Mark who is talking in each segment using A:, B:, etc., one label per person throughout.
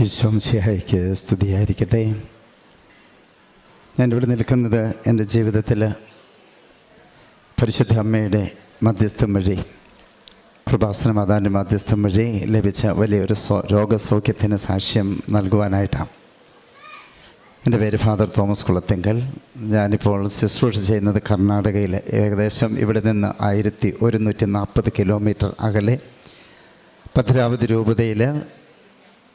A: ഈശോമിശിഹായ്ക്ക് സ്തുതിയായിരിക്കട്ടെ. ഞാനിവിടെ നിൽക്കുന്നത് എൻ്റെ ജീവിതത്തിൽ പരിശുദ്ധ അമ്മയുടെ മധ്യസ്ഥം വഴി, കൃപാസന മാതാവിൻ്റെ മധ്യസ്ഥം വഴി ലഭിച്ച വലിയൊരു രോഗസൗഖ്യത്തിന് സാക്ഷ്യം നൽകുവാനായിട്ടാണ്. എൻ്റെ പേര് ഫാദർ തോമസ് കുളത്തിങ്കൽ. ഞാനിപ്പോൾ ശുശ്രൂഷ ചെയ്യുന്നത് കർണാടകയിൽ, ഏകദേശം ഇവിടെ നിന്ന് 1140 കിലോമീറ്റർ അകലെ ഭദ്രാവതി രൂപതയിൽ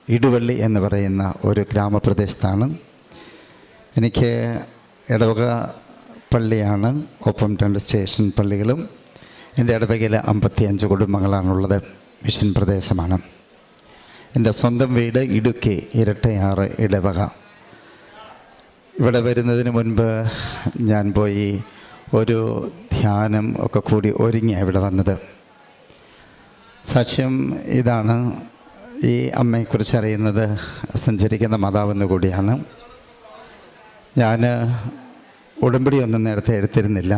A: ഇടുവള്ളി എന്ന് പറയുന്ന ഒരു ഗ്രാമപ്രദേശത്താണ്. എനിക്ക് ഇടവക പള്ളിയാണ്, ഒപ്പം 2 സ്റ്റേഷൻ പള്ളികളും. എൻ്റെ ഇടവകയിൽ 55 കുടുംബങ്ങളാണുള്ളത്. മിഷൻ പ്രദേശമാണ്. എൻ്റെ സ്വന്തം വീട് ഇടുക്കി ഇരട്ടയാറ് ഇടവക. ഇവിടെ വരുന്നതിന് മുൻപ് ഞാൻ പോയി ഒരു ധ്യാനം ഒക്കെ കൂടി ഒരുങ്ങിയാണ് ഇവിടെ വന്നത്. സാക്ഷ്യം ഇതാണ്. ഈ അമ്മയെക്കുറിച്ച് അറിയുന്നത് സഞ്ചരിക്കുന്ന മാതാവെന്ന് കൂടിയാണ്. ഞാൻ ഉടമ്പടിയൊന്നും നേരത്തെ എടുത്തിരുന്നില്ല.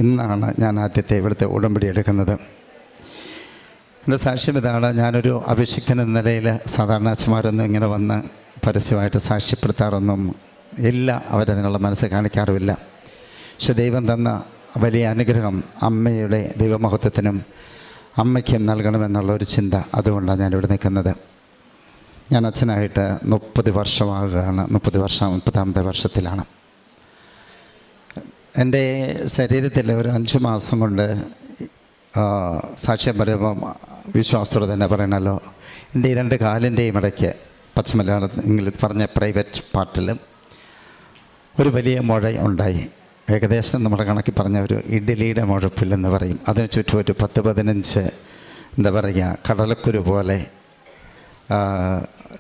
A: ഇന്നാണ് ഞാൻ ആദ്യത്തെ ഇവിടുത്തെ ഉടമ്പടി എടുക്കുന്നത്. എൻ്റെ സാക്ഷ്യം ഇതാണ്. ഞാനൊരു അഭിഷിക്തൻ എന്ന നിലയിൽ സാധാരണ അച്ഛന്മാരൊന്നും ഇങ്ങനെ വന്ന് പരസ്യമായിട്ട് സാക്ഷ്യപ്പെടുത്താറൊന്നും ഇല്ല. അവരതിനുള്ള മനസ്സ് കാണിക്കാറുമില്ല. പക്ഷെ ദൈവം തന്ന വലിയ അനുഗ്രഹം അമ്മയുടെ ദൈവമഹത്വത്തിനും അമ്മയ്ക്കും നൽകണമെന്നുള്ള ഒരു ചിന്ത, അതുകൊണ്ടാണ് ഞാനിവിടെ നിൽക്കുന്നത്. ഞാൻ അച്ഛനായിട്ട് 30 വർഷമാകുകയാണ്. 30ാമത്തെ വർഷത്തിലാണ്. എൻ്റെ ശരീരത്തിൽ ഒരു 5 മാസം കൊണ്ട് സാക്ഷ്യം പറയുമ്പോൾ വിശ്വാസത്തോടെ തന്നെ പറയണമല്ലോ, എൻ്റെ 2 കാലിൻ്റെയും ഇടയ്ക്ക് പച്ചമലയാളത്തിൽ പറഞ്ഞ പ്രൈവറ്റ് പാർട്ടിൽ ഒരു വലിയ മുഴ ഉണ്ടായി. ഏകദേശം നമ്മുടെ കണക്കി പറഞ്ഞ ഒരു ഇഡ്ഡലിയുടെ മുഴപ്പില്ലെന്ന് പറയും. അതിന് ചുറ്റും ഒരു 10-15 എന്താ പറയുക, കടലക്കുരു പോലെ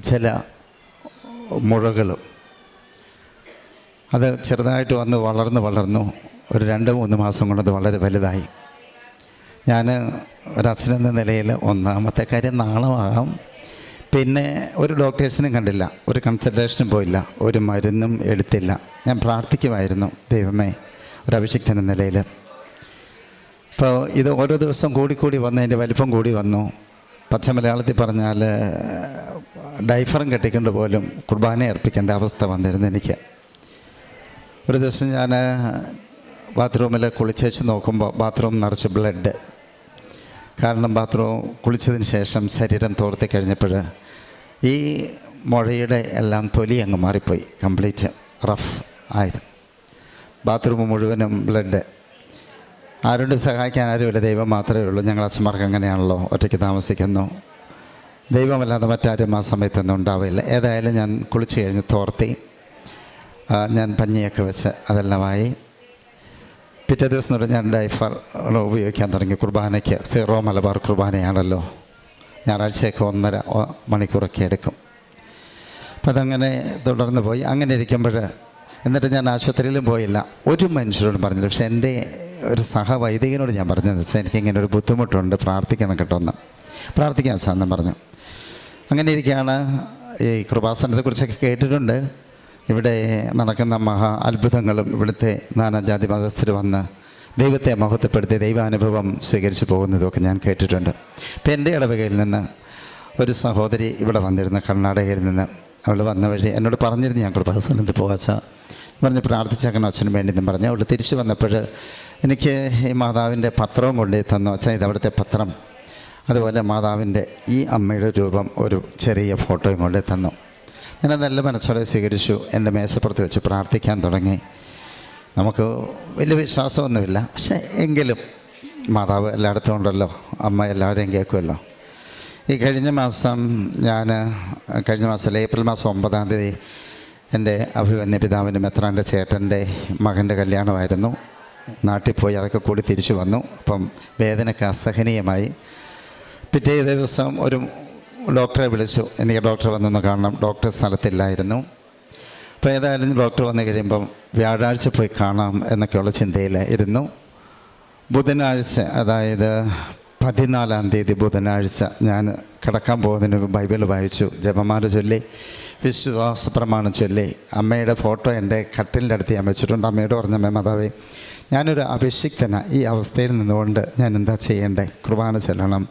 A: ചില മുഴകളും. അത് ചെറുതായിട്ട് വന്ന് വളർന്നു ഒരു 2-3 മാസം കൊണ്ടത് വളരെ വലുതായി. ഞാൻ ഒരച്ഛനെന്ന നിലയിൽ ഒന്നാമത്തെ കാര്യം നാളമാകാം. പിന്നെ ഒരു ഡോക്ടേഴ്സിനും കണ്ടില്ല, ഒരു കൺസൾട്ടേഷനും പോയില്ല, ഒരു മരുന്നും എടുത്തില്ല. ഞാൻ പ്രാർത്ഥിക്കുമായിരുന്നു, ദൈവമേ, ഒരു അഭിഷിക്തൻ എന്ന നിലയിൽ. അപ്പോൾ ഇത് ഓരോ ദിവസം കൂടിക്കൂടി വന്ന് അതിൻ്റെ വലിപ്പം കൂടി വന്നു. പച്ച മലയാളത്തിൽ പറഞ്ഞാൽ ഡൈഫറും കെട്ടിക്കൊണ്ട് പോലും കുർബാന അർപ്പിക്കേണ്ട അവസ്ഥ വന്നിരുന്നു എനിക്ക്. ഒരു ദിവസം ഞാൻ ബാത്റൂമിൽ കുളിച്ചേച്ച് നോക്കുമ്പോൾ ബാത്റൂം നിറച്ച് ബ്ലഡ്. കാരണം ബാത്റൂം കുളിച്ചതിന് ശേഷം ശരീരം തോർത്തി കഴിഞ്ഞപ്പോൾ ഈ മുഴയുടെ എല്ലാം തൊലി അങ്ങ് മാറിപ്പോയി, കംപ്ലീറ്റ് റഫ് ആയത്. ബാത്റൂം മുഴുവനും ബ്ലഡ്. ആരോട് സഹായിക്കാൻ ആരുമില്ല, ദൈവം മാത്രമേ ഉള്ളൂ. ഞങ്ങൾ അച്ഛന്മാർക്ക് അങ്ങനെയാണല്ലോ, ഒറ്റയ്ക്ക് താമസിക്കുന്നു. ദൈവമല്ലാതെ മറ്റാരും ആ സമയത്തൊന്നും ഉണ്ടാവില്ല. ഏതായാലും ഞാൻ കുളിച്ച് കഴിഞ്ഞ് തോർത്തി, ഞാൻ പഞ്ഞിയൊക്കെ വെച്ച് അതെല്ലാമായി. പിറ്റേ ദിവസം തൊട്ട് ഞാൻ ഡൈഫർ ഉപയോഗിക്കാൻ തുടങ്ങി. കുർബാനയ്ക്ക് സീറോ മലബാർ കുർബാനയാണല്ലോ, ഞായറാഴ്ചയൊക്കെ 1.5 മണിക്കൂറൊക്കെ എടുക്കും. അപ്പം അതങ്ങനെ തുടർന്ന് പോയി. അങ്ങനെ ഇരിക്കുമ്പോൾ എന്നിട്ട് ഞാൻ ആശുപത്രിയിലും പോയില്ല, ഒരു മനുഷ്യരോടും പറഞ്ഞില്ല. പക്ഷേ എൻ്റെ ഒരു സഹവൈദികനോട് ഞാൻ പറഞ്ഞതെന്ന് വെച്ചാൽ, എനിക്കിങ്ങനെ ഒരു ബുദ്ധിമുട്ടുണ്ട്, പ്രാർത്ഥിക്കണം കേട്ടോ, ഒന്ന് പ്രാർത്ഥിക്കാൻ സാധനം പറഞ്ഞു. അങ്ങനെ ഇരിക്കുകയാണ്. ഈ കൃപാസനത്തെക്കുറിച്ചൊക്കെ കേട്ടിട്ടുണ്ട്. ഇവിടെ നടക്കുന്ന മഹാ അത്ഭുതങ്ങളും ഇവിടുത്തെ നാനാജാതി മതസ്ഥർ വന്ന് ദൈവത്തെ മഹത്വപ്പെടുത്തി ദൈവാനുഭവം സ്വീകരിച്ചു പോകുന്നതൊക്കെ ഞാൻ കേട്ടിട്ടുണ്ട്. ഇപ്പം എൻ്റെ ഇടവകയിൽ നിന്ന് ഒരു സഹോദരി ഇവിടെ വന്നിരുന്നു, കർണാടകയിൽ നിന്ന്. അവൾ വന്ന വഴി എന്നോട് പറഞ്ഞിരുന്നു, ഞാൻ കൃപാസനത്തിൽ പോകാച്ച പറഞ്ഞ് പ്രാർത്ഥിച്ചേക്കണം അച്ഛനും വേണ്ടി എന്നും പറഞ്ഞു. അവൾ തിരിച്ചു വന്നപ്പോൾ എനിക്ക് ഈ മാതാവിൻ്റെ പത്രവും കൊണ്ടുപോയി തന്നു. അച്ഛൻ ഇത് അവിടുത്തെ പത്രം, അതുപോലെ മാതാവിൻ്റെ ഈ അമ്മയുടെ രൂപം, ഒരു ചെറിയ ഫോട്ടോയും കൊണ്ടുപോയി തന്നു. ഞാനത് നല്ല മനസ്സോടെ സ്വീകരിച്ചു. എൻ്റെ മേശപ്പുറത്ത് വെച്ച് പ്രാർത്ഥിക്കാൻ തുടങ്ങി. നമുക്ക് വലിയ വിശ്വാസമൊന്നുമില്ല, പക്ഷേ എങ്കിലും മാതാവ് എല്ലായിടത്തും ഉണ്ടല്ലോ, അമ്മ എല്ലാവരെയും കേൾക്കുമല്ലോ. ഈ കഴിഞ്ഞ മാസം ഏപ്രിൽ മാസം 9-ാം തീയതി എൻ്റെ അഭിമന്യ പിതാവിൻ്റെ മെത്രാൻ്റെ ചേട്ടൻ്റെ മകൻ്റെ കല്യാണമായിരുന്നു. നാട്ടിൽ പോയി അതൊക്കെ കൂടി തിരിച്ചു വന്നു. അപ്പം വേദനയ്ക്ക് അസഹനീയമായി. പിറ്റേ ദിവസം ഒരു ഡോക്ടറെ വിളിച്ചു. എനിക്ക് ഡോക്ടറെ വന്നൊന്ന് കാണണം. ഡോക്ടർ സ്ഥലത്തില്ലായിരുന്നു. അപ്പോൾ ഏതായാലും ഡോക്ടർ വന്നു കഴിയുമ്പം വ്യാഴാഴ്ച പോയി കാണാം എന്നൊക്കെയുള്ള ചിന്തയിൽ ഇരുന്നു. ബുധനാഴ്ച, അതായത് 14-ാം തീയതി ബുധനാഴ്ച, ഞാൻ കിടക്കാൻ പോകുന്നതിന് ബൈബിൾ വായിച്ചു, ജപമാല ചൊല്ലി, വിശ്വാസ പ്രമാണം ചൊല്ലി. അമ്മയുടെ ഫോട്ടോ എൻ്റെ കട്ടിലിൻ്റെ അടുത്ത് ഞാൻ വെച്ചിട്ടുണ്ട്. അമ്മയോട് പറഞ്ഞ, അമ്മ മാതാവേ, ഞാനൊരു അഭിഷിക്തനാണ്, ഈ അവസ്ഥയിൽ നിന്നുകൊണ്ട് ഞാൻ എന്താ ചെയ്യേണ്ടേ? കുർബാന ചെല്ലണം,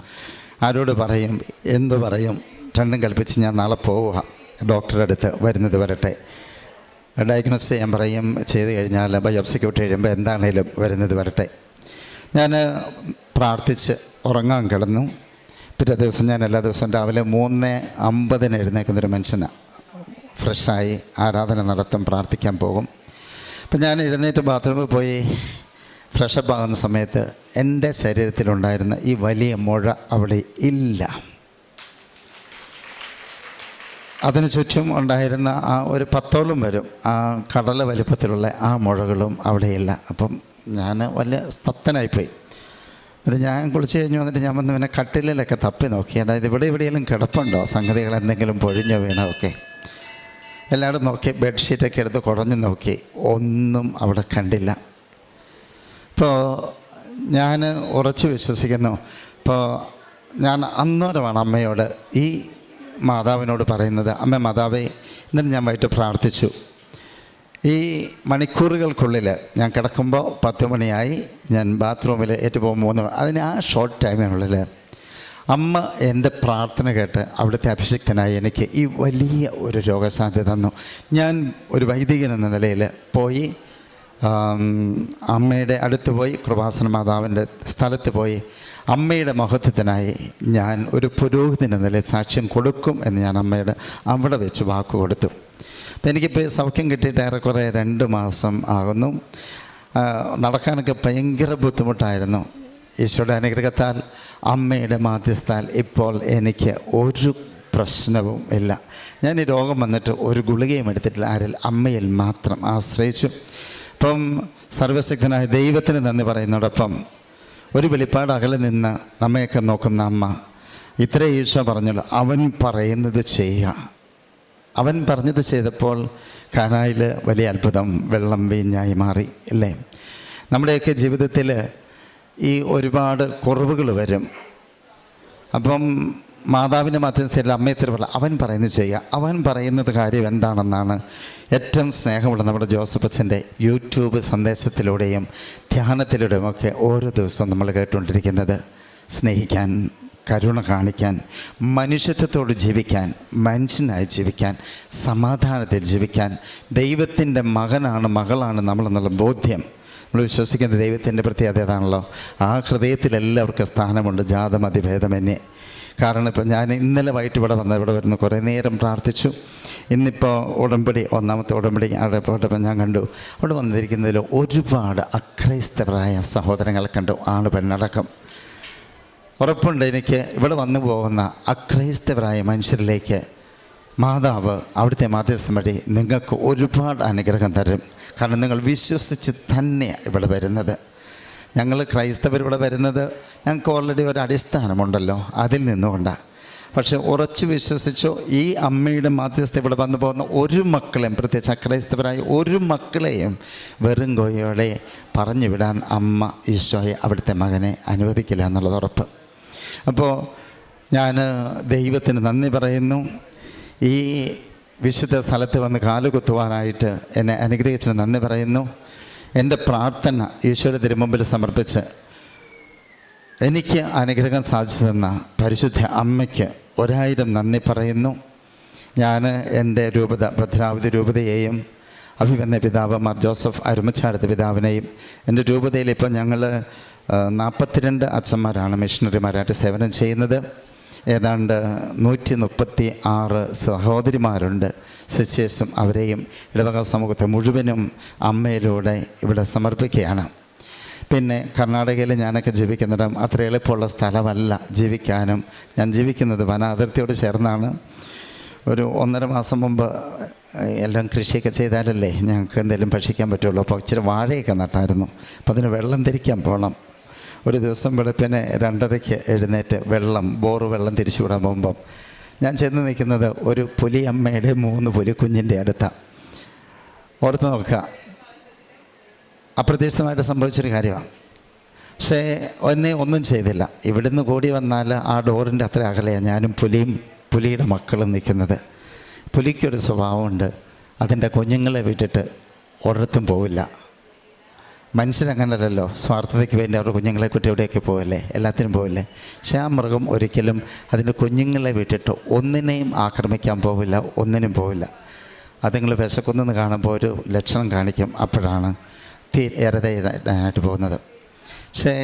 A: ആരോട് പറയും, എന്തു പറയും? രണ്ടും കൽപ്പിച്ച് ഞാൻ നാളെ പോവുക, ഡോക്ടറുടെ അടുത്ത് വരുന്നത് വരട്ടെ. ഡയഗ്നോസ് ചെയ്യാൻ പറയും, ചെയ്ത് കഴിഞ്ഞാൽ ബയോപ്സിക്ക് വിട്ട് കഴിയുമ്പോൾ എന്താണേലും വരുന്നത് വരട്ടെ. ഞാൻ പ്രാർത്ഥിച്ച് ഉറങ്ങാൻ കിടന്നു. പിറ്റേ ദിവസം ഞാൻ എല്ലാ ദിവസവും രാവിലെ 3:50 എഴുന്നേൽക്കുന്നൊരു മനുഷ്യനാണ്. ഫ്രഷായി ആരാധന നടത്തും, പ്രാർത്ഥിക്കാൻ പോകും. അപ്പം ഞാൻ എഴുന്നേറ്റ് ബാത്റൂമിൽ പോയി ഫ്രഷപ്പ് ആകുന്ന സമയത്ത് എൻ്റെ ശരീരത്തിലുണ്ടായിരുന്ന ഈ വലിയ മുഴ അവിടെ ഇല്ല. അതിന് ചുറ്റും ഉണ്ടായിരുന്ന ആ ഒരു 10ഓളം വരും ആ കടല വലിപ്പത്തിലുള്ള ആ മുഴകളും അവിടെയില്ല. അപ്പം ഞാൻ വലിയ സ്തബ്ധനായിപ്പോയി. എന്നിട്ട് ഞാൻ കുളിച്ച് കഴിഞ്ഞ് വന്നിട്ട് ഞാൻ വന്ന് പിന്നെ കട്ടിലിലൊക്കെ തപ്പി നോക്കി, അതായത് എവിടെയെങ്കിലും കിടപ്പുണ്ടോ, സംഗതികൾ എന്തെങ്കിലും പൊഴിഞ്ഞോ വീണോ ഒക്കെ എല്ലാവരും നോക്കി. ബെഡ്ഷീറ്റൊക്കെ എടുത്ത് കുടഞ്ഞ് നോക്കി, ഒന്നും അവിടെ കണ്ടില്ല. ഇപ്പോൾ ഞാൻ ഉറച്ചു വിശ്വസിക്കുന്നു. ഇപ്പോൾ ഞാൻ അന്നേരമാണ് അമ്മയോട് ഈ മാതാവിനോട് പറയുന്നത്, അമ്മ മാതാവേ, എന്നിട്ട് ഞാൻ വൈകിട്ട് പ്രാർത്ഥിച്ചു. ഈ മണിക്കൂറുകൾക്കുള്ളിൽ ഞാൻ കിടക്കുമ്പോൾ 10 മണിയായി, ഞാൻ ബാത്റൂമിൽ ഏറ്റവും 3 അതിന് ആ ഷോർട്ട് ടൈമിനുള്ളിൽ അമ്മ എൻ്റെ പ്രാർത്ഥന കേട്ട് അവിടുത്തെ അഭിഷിക്തനായി എനിക്ക് ഈ വലിയ ഒരു രോഗസാധ്യത തന്നു. ഞാൻ ഒരു വൈദികൻ എന്ന നിലയിൽ പോയി അമ്മയുടെ അടുത്ത് പോയി, കൃപാസന മാതാവിൻ്റെ സ്ഥലത്ത് പോയി അമ്മയുടെ മഹത്വത്തിനായി ഞാൻ ഒരു പുരോഹിതൻ എന്ന നിലയിൽ സാക്ഷ്യം കൊടുക്കും എന്ന് ഞാൻ അമ്മയുടെ അവിടെ വെച്ച് വാക്ക് കൊടുത്തു. അപ്പോൾ എനിക്കിപ്പോൾ സൗഖ്യം കിട്ടിയിട്ട് ഏറെക്കുറെ 2 മാസം ആകുന്നു. നടക്കാനൊക്കെ ഭയങ്കര ബുദ്ധിമുട്ടായിരുന്നു. ഈശോയുടെ അനുഗ്രഹത്താൽ അമ്മയുടെ മാധ്യസ്ഥാൽ ഇപ്പോൾ എനിക്ക് ഒരു പ്രശ്നവും ഇല്ല. ഞാൻ ഈ രോഗം വന്നിട്ട് ഒരു ഗുളികയും എടുത്തിട്ടില്ല, ആരിൽ അമ്മയിൽ മാത്രം ആശ്രയിച്ചു. അപ്പം സർവശക്തനായ ദൈവത്തിന് നന്ദി പറയുന്നതോടൊപ്പം ഒരു വെളിപ്പാട് അകലെ നിന്ന് നമ്മയൊക്കെ നോക്കുന്ന അമ്മ ഇത്രേ ഈശോ പറഞ്ഞല്ലോ, അവൻ പറയുന്നത് ചെയ്യുക. അവൻ പറഞ്ഞത് ചെയ്തപ്പോൾ കാനായിൽ വലിയ അത്ഭുതം, വെള്ളം വീഞ്ഞായി മാറി, അല്ലേ? നമ്മുടെയൊക്കെ ജീവിതത്തിൽ ഈ ഒരുപാട് കുറവുകൾ വരും. അപ്പം മാതാവിൻ്റെ മധ്യസ്ഥയിൽ അമ്മയെ തിരുവല്ല അവൻ പറയുന്നത് ചെയ്യുക. അവൻ പറയുന്നത് കാര്യം എന്താണെന്നാണ് ഏറ്റവും സ്നേഹമുള്ള നമ്മുടെ ജോസഫ് അച്ഛൻ്റെ യൂട്യൂബ് സന്ദേശത്തിലൂടെയും ധ്യാനത്തിലൂടെയും ഒക്കെ ഓരോ ദിവസവും നമ്മൾ കേട്ടുകൊണ്ടിരിക്കുന്നത്. സ്നേഹിക്കാൻ, കരുണ കാണിക്കാൻ, മനുഷ്യത്വത്തോട് ജീവിക്കാൻ, മനുഷ്യനായി ജീവിക്കാൻ, സമാധാനത്തിൽ ജീവിക്കാൻ, ദൈവത്തിൻ്റെ മകളാണ് നമ്മളെന്നുള്ള ബോധ്യം നമ്മൾ വിശ്വസിക്കുന്ന ദൈവത്തിൻ്റെ പ്രത്യേകതയാണല്ലോ. ആ ഹൃദയത്തിൽ എല്ലാവർക്കും സ്ഥാനമുണ്ട്, ജാതമതിഭേദമന്യേ. കാരണം ഇപ്പോൾ ഞാൻ ഇന്നലെ വൈകിട്ട് ഇവിടെ വരുന്ന കുറേ നേരം പ്രാർത്ഥിച്ചു. ഇന്നിപ്പോൾ ഉടമ്പടി, 1ാമത്തെ ഉടമ്പടി അവിടെ പോയപ്പോൾ ഞാൻ കണ്ടു, അവിടെ വന്നിരിക്കുന്നതിൽ ഒരുപാട് അക്രൈസ്തവരായ സഹോദരങ്ങളെ കണ്ടു, ആണ് പെണ്ണടക്കം. ഉറപ്പുണ്ട് എനിക്ക് ഇവിടെ വന്നു പോകുന്ന അക്രൈസ്തവരായ മനുഷ്യരിലേക്ക് മാതാവ് അവിടുത്തെ മാധ്യസ്ഥം വഴി നിങ്ങൾക്ക് ഒരുപാട് അനുഗ്രഹം തരും. കാരണം നിങ്ങൾ വിശ്വസിച്ച് തന്നെ ഇവിടെ വരുന്നത്. ഞങ്ങൾ ക്രൈസ്തവർ ഇവിടെ വരുന്നത് ഞങ്ങൾക്ക് ഓൾറെഡി ഒരു അടിസ്ഥാനമുണ്ടല്ലോ, അതിൽ നിന്നുകൊണ്ടാണ്. പക്ഷെ ഉറച്ചു വിശ്വസിച്ചോ ഈ അമ്മയുടെ മാധ്യസ്ഥ ഇവിടെ വന്നു പോകുന്ന ഒരു മക്കളെയും, പ്രത്യേകിച്ച് അക്രൈസ്തവരായ ഒരു മക്കളെയും വെറും കോയോടെ പറഞ്ഞു വിടാൻ അമ്മ ഈശോയെ അവിടുത്തെ മകനെ അനുവദിക്കില്ല എന്നുള്ളത് ഉറപ്പ്. അപ്പോൾ ഞാൻ ദൈവത്തിന് നന്ദി പറയുന്നു. ഈ വിശുദ്ധ സ്ഥലത്ത് വന്ന് കാലുകുത്തുവാനായിട്ട് എന്നെ അനുഗ്രഹിച്ചതിന് നന്ദി പറയുന്നു. എൻ്റെ പ്രാർത്ഥന ഈശോയുടെ തിരുമുമ്പിൽ സമർപ്പിച്ച് എനിക്ക് അനുഗ്രഹം സാധിച്ചു തന്ന പരിശുദ്ധ അമ്മയ്ക്ക് 1000 നന്ദി പറയുന്നു. ഞാൻ എൻ്റെ രൂപത, ഭദ്രാവതി രൂപതയെയും അഭിമന്യ പിതാവ് മാർ ജോസഫ് അരുമച്ചാടത്ത് പിതാവിനെയും, എൻ്റെ രൂപതയിൽ ഇപ്പോൾ ഞങ്ങൾ 42 അച്ഛന്മാരാണ് മിഷണറിമാരായിട്ട് സേവനം ചെയ്യുന്നത്. ഏതാണ്ട് 136 സഹോദരിമാരുണ്ട്, സിസ്റ്റേഴ്സും. അവരെയും ഇടവക സമൂഹത്തെ മുഴുവനും അമ്മയിലൂടെ ഇവിടെ സമർപ്പിക്കുകയാണ്. പിന്നെ കർണാടകയിൽ ഞാനൊക്കെ ജീവിക്കുന്നിടം അത്ര എളുപ്പമുള്ള സ്ഥലമല്ല ജീവിക്കാനും. ഞാൻ ജീവിക്കുന്നത് വന അതിർത്തിയോട് ചേർന്നാണ്. ഒരു 1.5 മാസം മുമ്പ് എല്ലാം കൃഷിയൊക്കെ ചെയ്താലല്ലേ ഞങ്ങൾക്ക് എന്തെങ്കിലും ഭക്ഷിക്കാൻ പറ്റുള്ളൂ. അപ്പോൾ ഇച്ചിരി വാഴയൊക്കെ നട്ടായിരുന്നു. അപ്പോൾ അതിന് വെള്ളം തിരിക്കാൻ പോകണം. ഒരു ദിവസം വെളുപ്പിനെ 2:30 എഴുന്നേറ്റ് ബോറ് വെള്ളം തിരിച്ചു വിടാൻ പോകുമ്പം ഞാൻ ചെന്ന് നിൽക്കുന്നത് ഒരു പുലിയമ്മയുടെ 3 പുലിക്കുഞ്ഞിൻ്റെ അടുത്താണ്. ഓർത്ത് നോക്കുക, അപ്രതീക്ഷിതമായിട്ട് സംഭവിച്ചൊരു കാര്യമാണ്. പക്ഷേ ഒന്നും ചെയ്തില്ല. ഇവിടുന്ന് കൂടി വന്നാൽ ആ ഡോറിൻ്റെ അത്ര അകലെയാണ് ഞാനും പുലിയുടെ മക്കളും നിൽക്കുന്നത്. പുലിക്കൊരു സ്വഭാവമുണ്ട്, അതിൻ്റെ കുഞ്ഞുങ്ങളെ വിട്ടിട്ട് ഒരിടത്തും പോവില്ല. മനുഷ്യരങ്ങനല്ലല്ലോ, സ്വാർത്ഥതയ്ക്ക് വേണ്ടി അവരുടെ കുഞ്ഞുങ്ങളെ കുറ്റി എവിടെയൊക്കെ പോകല്ലേ, എല്ലാത്തിനും പോകില്ലേ. പക്ഷേ ആ മൃഗം ഒരിക്കലും അതിൻ്റെ കുഞ്ഞുങ്ങളെ വിട്ടിട്ട് ഒന്നിനെയും ആക്രമിക്കാൻ പോവില്ല, ഒന്നിനും പോവില്ല. അതുങ്ങൾ വിശക്കുന്നെന്ന് കാണുമ്പോൾ ഒരു ലക്ഷണം കാണിക്കും, അപ്പോഴാണ് ഇരതയിടാനായിട്ട് പോകുന്നത്. പക്ഷേ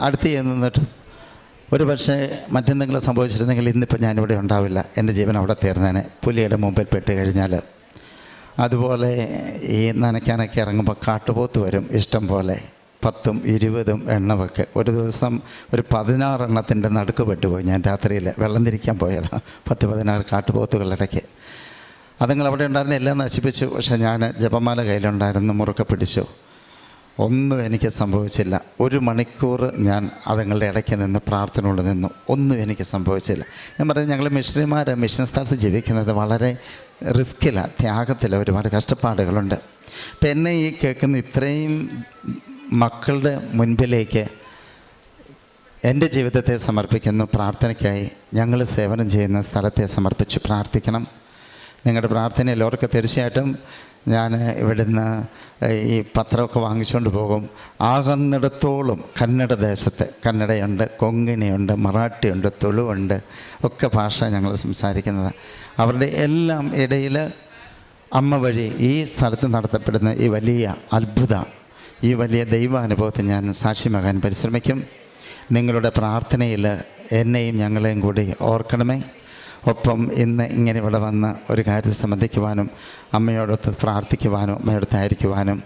A: അടുത്ത് ചെന്നിട്ട് ഒരു പക്ഷേ മറ്റെന്തെങ്കിലും സംഭവിച്ചിരുന്നെങ്കിൽ ഇന്നിപ്പോൾ ഞാനിവിടെ ഉണ്ടാവില്ല, എൻ്റെ ജീവൻ അവിടെ തീർന്നേനെ, പുലിയുടെ മുമ്പിൽ പെട്ട് കഴിഞ്ഞാൽ. അതുപോലെ ഈ നനയ്ക്കാനൊക്കെ ഇറങ്ങുമ്പോൾ കാട്ടുപോത്ത് വരും ഇഷ്ടം പോലെ, 10ഉം 20ഉം എണ്ണമൊക്കെ. ഒരു ദിവസം ഒരു 16 എണ്ണത്തിൻ്റെ നടുക്ക് പെട്ടുപോയി ഞാൻ രാത്രിയിൽ, വെള്ളം തിരിക്കാൻ പോയതാണ്. 10-16 കാട്ടുപോത്തുകളിടയ്ക്ക്. അതുങ്ങൾ അവിടെ ഉണ്ടായിരുന്ന എല്ലാം നശിപ്പിച്ചു. പക്ഷേ ഞാൻ ജപമാല കയ്യിലുണ്ടായിരുന്നു, മുറുക്കെ പിടിച്ചു. ഒന്നും എനിക്ക് സംഭവിച്ചില്ല. 1 മണിക്കൂർ ഞാൻ അതുങ്ങളുടെ ഇടയ്ക്ക് നിന്ന് പ്രാർത്ഥന കൊണ്ട് നിന്നു, ഒന്നും എനിക്ക് സംഭവിച്ചില്ല. ഞാൻ പറയുന്നത്, ഞങ്ങൾ മിഷണറിമാർ മിഷൻ സ്ഥലത്ത് ജീവിക്കുന്നത് വളരെ റിസ്ക്കിലാണ്, ത്യാഗത്തിലാണ്, ഒരുപാട് കഷ്ടപ്പാടുകളുണ്ട്. അപ്പം എന്നെ ഈ കേൾക്കുന്ന ഇത്രയും മക്കളുടെ മുൻപിലേക്ക് എൻ്റെ ജീവിതത്തെ സമർപ്പിക്കുന്നു. പ്രാർത്ഥനയ്ക്കായി ഞങ്ങൾ സേവനം ചെയ്യുന്ന സ്ഥലത്തെ സമർപ്പിച്ച് പ്രാർത്ഥിക്കണം. നിങ്ങളുടെ പ്രാർത്ഥന എല്ലാവർക്കും തീർച്ചയായിട്ടും ഞാൻ ഇവിടുന്ന് ഈ പത്രമൊക്കെ വാങ്ങിച്ചുകൊണ്ട് പോകും. ആകുന്നിടത്തോളം കന്നഡ ദേശത്ത്, കന്നഡയുണ്ട്, കൊങ്ങിണിയുണ്ട്, മറാഠിയുണ്ട്, തുളുവുണ്ട്, ഒക്കെ ഭാഷ ഞങ്ങൾ സംസാരിക്കുന്നത്. അവരുടെ എല്ലാം ഇടയിൽ അമ്മ വഴി ഈ സ്ഥലത്ത് നടത്തപ്പെടുന്ന ഈ വലിയ അത്ഭുത, ഈ വലിയ ദൈവാനുഭവത്തെ ഞാൻ സാക്ഷ്യമാകാൻ പരിശ്രമിക്കും. നിങ്ങളുടെ പ്രാർത്ഥനയിൽ എന്നെയും ഞങ്ങളെയും കൂടി ഓർക്കണമേ. ഒപ്പം ഇന്ന് ഇങ്ങനെ ഇവിടെ വന്ന് ഒരു കാര്യത്തെ സംബന്ധിക്കുവാനും അമ്മയോടൊത്ത് പ്രാർത്ഥിക്കുവാനും അമ്മയോടൊത്തായിരിക്കുവാനും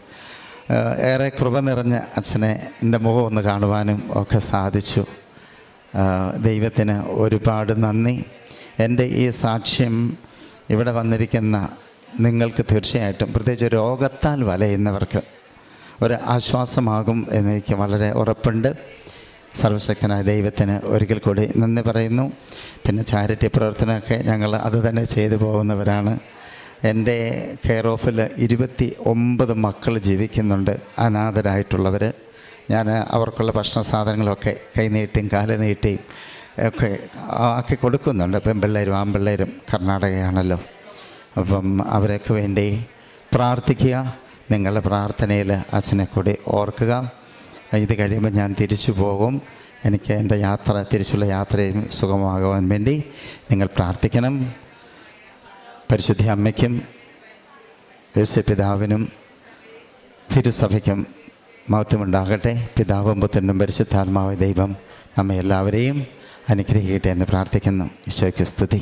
A: ഏറെ കൃപ നിറഞ്ഞ അച്ഛനെ എൻ്റെ മുഖം ഒന്ന് കാണുവാനും ഒക്കെ സാധിച്ചു. ദൈവത്തിന് ഒരുപാട് നന്ദി. എൻ്റെ ഈ സാക്ഷ്യം ഇവിടെ വന്നിരിക്കുന്ന നിങ്ങൾക്ക് തീർച്ചയായിട്ടും, പ്രത്യേകിച്ച് രോഗത്താൽ വലയുന്നവർക്ക് ഒരു ആശ്വാസമാകും എന്നെനിക്ക് വളരെ ഉറപ്പുണ്ട്. സർവശക്തനായ ദൈവത്തിന് ഒരിക്കൽ കൂടി നന്ദി പറയുന്നു. പിന്നെ ചാരിറ്റി പ്രവർത്തനമൊക്കെ ഞങ്ങൾ അത് തന്നെ ചെയ്തു പോകുന്നവരാണ്. എൻ്റെ കെയർ ഓഫിൽ 29 മക്കൾ ജീവിക്കുന്നുണ്ട്, അനാഥരായിട്ടുള്ളവർ. ഞാൻ അവർക്കുള്ള ഭക്ഷണ സാധനങ്ങളൊക്കെ കൈ നീട്ടിയും കാല് നീട്ടിയും ഒക്കെ ആക്കി കൊടുക്കുന്നുണ്ട്. പെൺപിള്ളേരും ആൺപിള്ളേരും, കർണാടകയാണല്ലോ. അപ്പം അവരൊക്കെ വേണ്ടി പ്രാർത്ഥിക്കുക. നിങ്ങളുടെ പ്രാർത്ഥനയിൽ അച്ഛനെ കൂടി ഓർക്കുക. ഇത് കഴിയുമ്പോൾ ഞാൻ തിരിച്ചു പോകും. എനിക്ക് എൻ്റെ തിരിച്ചുള്ള യാത്രയും സുഗമമാകുവാൻ വേണ്ടി നിങ്ങൾ പ്രാർത്ഥിക്കണം. പരിശുദ്ധ അമ്മയ്ക്കും യേശുപിതാവിനും തിരുസഭയ്ക്കും മഹത്വമുണ്ടാകട്ടെ. പിതാവും പുത്രനും പരിശുദ്ധാത്മാവായ ദൈവം നമ്മെ എല്ലാവരെയും അനുഗ്രഹിക്കട്ടെ എന്ന് പ്രാർത്ഥിക്കുന്നു. ഈശോയ്ക്ക് സ്തുതി.